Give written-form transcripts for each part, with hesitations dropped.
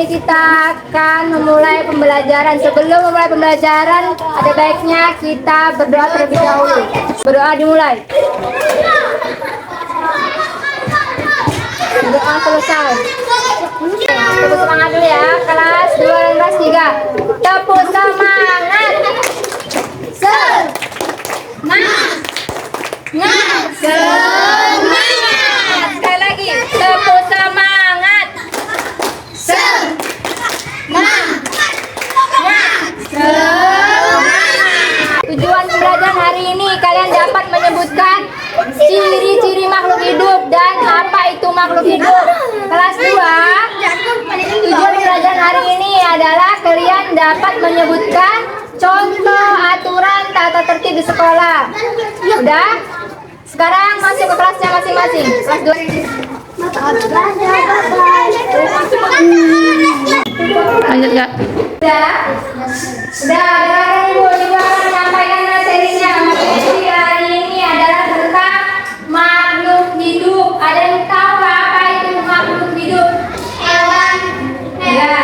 kita akan memulai pembelajaran. Sebelum memulai pembelajaran, ada baiknya kita berdoa terlebih dahulu. Berdoa dimulai. Doa selesai. Tepuk semangat dulu ya, kelas 2 dan kelas 3. Tepuk semangat. Semangat. Sekali lagi, tepuk semangat. Tujuan pembelajaran hari ini kalian dapat menyebutkan ciri-ciri makhluk hidup dan apa itu makhluk hidup. Kelas 2, tujuan pembelajaran hari ini adalah kalian dapat menyebutkan contoh aturan tata tertib di sekolah. Udah? Sekarang masuk ke kelasnya masing-masing. Kelas 2. Lanjut gak? Sudah, ibu akan menyampaikan materinya. Materi hari ini adalah tentang makhluk hidup. Ada yang tahu apa itu makhluk hidup? Hewan. Ya.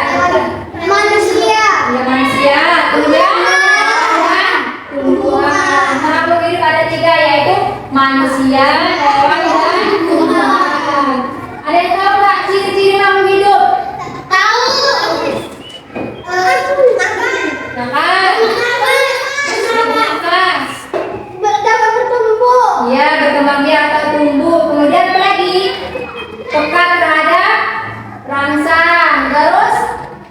Manusia. Ya, manusia. Kemudian tumbuhan. Makhluk hidup ada 3, yaitu manusia, hewan, dan tumbuhan. Ada yang tahu nggak ciri-ciri makhluk hidup? Ya, berkembang biak atau tumbuh. Kemudian apa lagi? Peka terhadap rangsang. Terus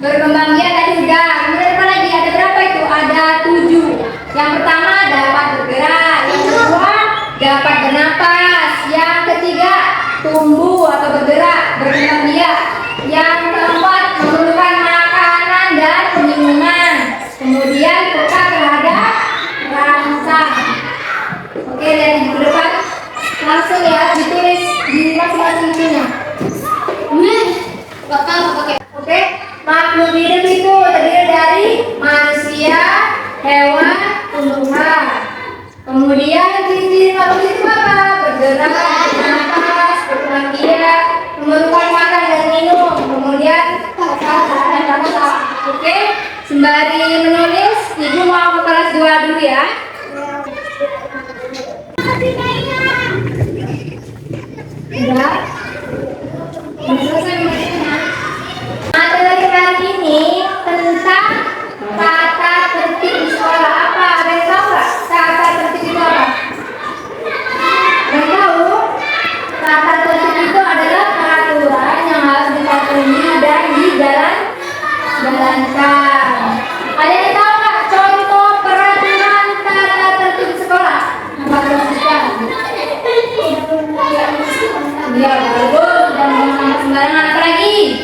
berkembang biak tadi juga. Kemudian apa lagi? Ada berapa itu? Ada 7. Yang pertama dapat bergerak. Yang kedua dapat bernapas. Yang ketiga tumbuh atau bergerak, berkembang biak. Yang keempat memerlukan makanan dan minuman. Kemudian peka terhadap rangsang. Oke, lihat di depan. Langsung ya, ditulis di masing-masing itunya. Oke, makhluk hidup itu terdiri dari manusia, hewan, tumbuhan. Kemudian ciri-ciri makhluk hidup apa? Bergerak, bernapas, berkembang biak, memerlukan makan dan minum. Kemudian oke, sembari menulis, ibu mau ke kelas 2 dulu ya. Udah? Selesai materinya. Materi kali ini tentang tata tertib di sekolah. Apa? Ada yang tahu nggak? Tata tertib itu apa? Ada yang tahu? Tata tertib itu adalah peraturan yang harus dipatuhi dan dijalankan. Ada yang tahu nggak contoh peraturan tata tertib di sekolah? Apa teruskan? Ya, bagus. Dan jangan sembarangan. Apa lagi?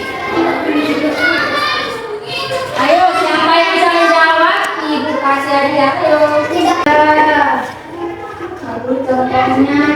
Ayo, siapa yang bisa menjawab? Ibu kasih hadiah. Ayo. Lalu contohnya.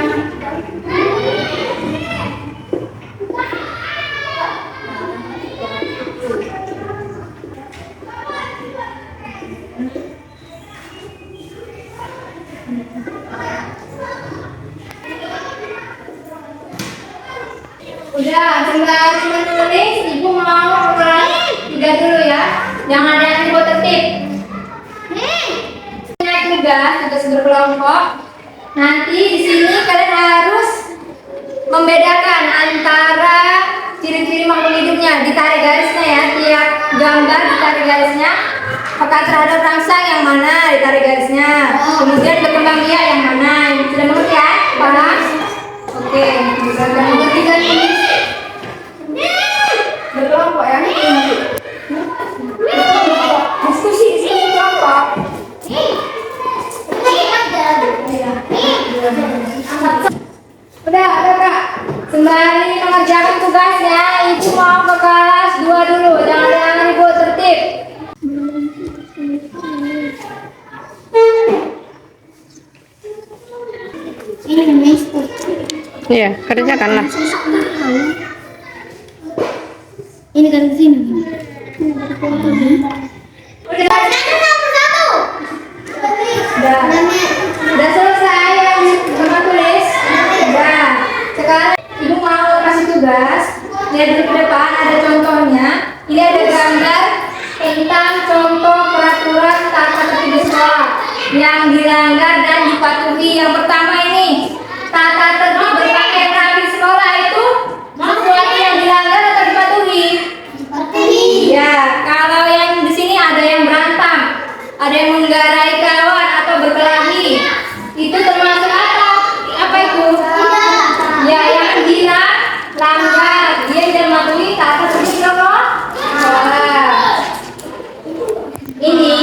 Udah, sembari menulis, ibu mau kelas 3 dulu ya. Jangan ada yang dibuat tertib. Tugas berkelompok. Nanti di sini kalian harus membedakan antara ciri-ciri makhluk hidupnya. Ditarik garisnya ya, tiap gambar ditarik garisnya. Peka terhadap rangsang yang mana, ditarik garisnya. Kemudian berkembang biak yang mana. Sudah mengerti ya? Paham? Oke, bisa mengerti kan ini? Berkelompok ya. Diskusi kelompok. Udah, Kak. Sembari mengerjakan tugasnya, ibu mau ke kelas 2 dulu. Jangan ibu tertib. Iya, kerjakanlah. Ini kan di sini. Udah selesai yang sama tulis. Udah. Sekarang ibu mau kasih tugas. Lihat dulu ke depan ada contohnya. Ini ada contoh peraturan tata tertib sekolah yang dilanggar dan dipatuhi. Yang pertama ini, tata tertib berpakaian rapi sekolah itu sesuatu yang dilanggar atau dipatuhi? Ya, kalau yang di sini ada yang berantem, ada yang menggarai kawan atau berkelahi, itu termasuk apa? Apa itu? Ya, yang dilanggar, dia tidak mematuhi tata tertib sekolah. Ini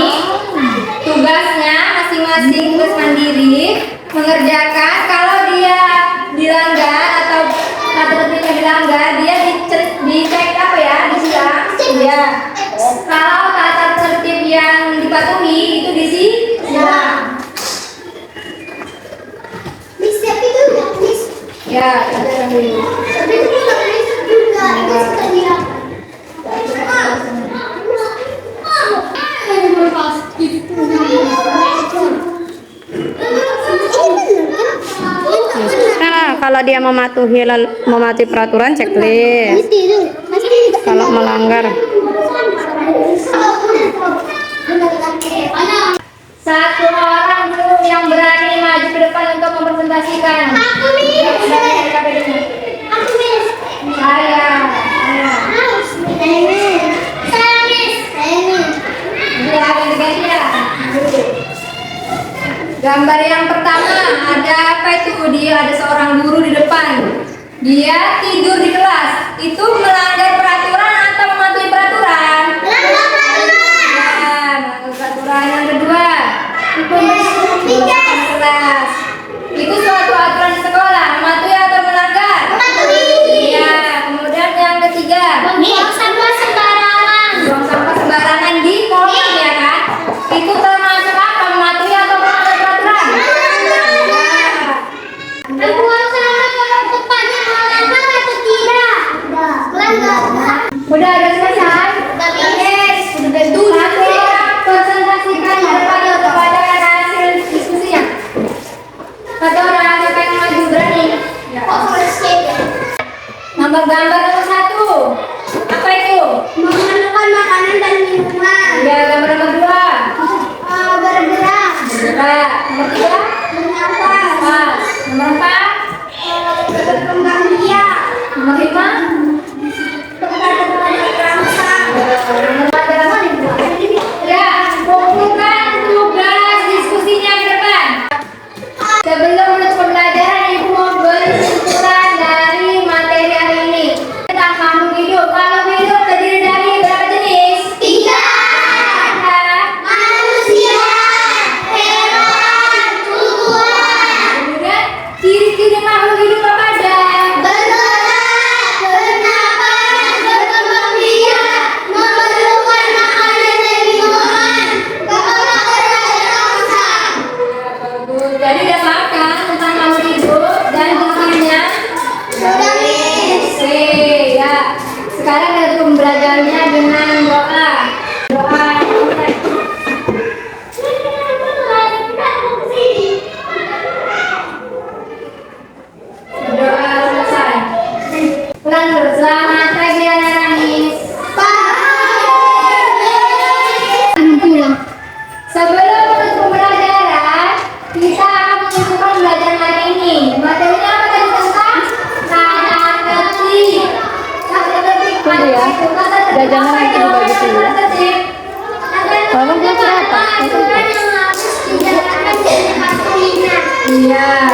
tugasnya masing-masing tugas mandiri mengerjakan. Kalau dia dilanggar atau tata tertibnya dilanggar, dia dicek apa ya, disilang. Ya. Kalau tata tertib yang dipatuhi itu disilang. Ya, kita dulu. Nah, kalau dia mematuhi peraturan checklist. Kalau melanggar, Satu orang dulu yang berani maju ke depan untuk mempresentasikan. Saya. Ya, ganti-ganti ya. Gambar yang pertama ada apa itu? Dia ada seorang guru di depan. Dia tidur di kelas. Itu melanggar peraturan atau mematuhi peraturan? Ya, melanggar peraturan. Yang kedua, bolos kelas. Itu suatu aturan di sekolah. Mematuhi atau melanggar? Iya. Kemudian yang ketiga, buang sampah sembarangan di kolam ya kan? Itu termasuk apa? Mematuhi atau melanggar peraturan? Udah ada selesai? Yes. Nanti presentasikan kepada hasil diskusinya. Kata orang siapa yang maju berani? Gambar nomor 1. Apa itu? Memerlukan makanan dan minuman. Ya, gambar nomor 2. Bergerak. Bergerak. Nomor 3. Bernafas. Nomor 4. Berkembang biak. Nomor 5. Ya, kumpulkan tugas diskusinya ke depan. Sebelum menutup pembelajaran, Ibu mau beri kesimpulan dari materi hari ini tentang makhluk hidup. Makhluk hidup terdiri dari berapa jenis? 3. Manusia, hewan, tumbuhan. Kemudian ciri-ciri makhluk hidup apa aja? Bergerak, bernafas, berkembang biak, memerlukan makanan dan minuman, berolahraga dan masak. Bagus. Jadi udah paham kan tentang makhluk hidup dan fungsinya? Sudah, Miss. Oke, ya. Sekarang kita tutup pembelajarannya dengan doa. Doa yang mulai. Doa selesai. Lalu selamat pagi anak-anak Miss. Sebelum menutup pembelajaran, kita akan menyusun pembelajaran hari ini. Materinya apa tadi tentang tata tertib. Tata tertib Tunggu ya. Jajanan nanti dibagi dulu ya. Tolong dia berapa? Iya.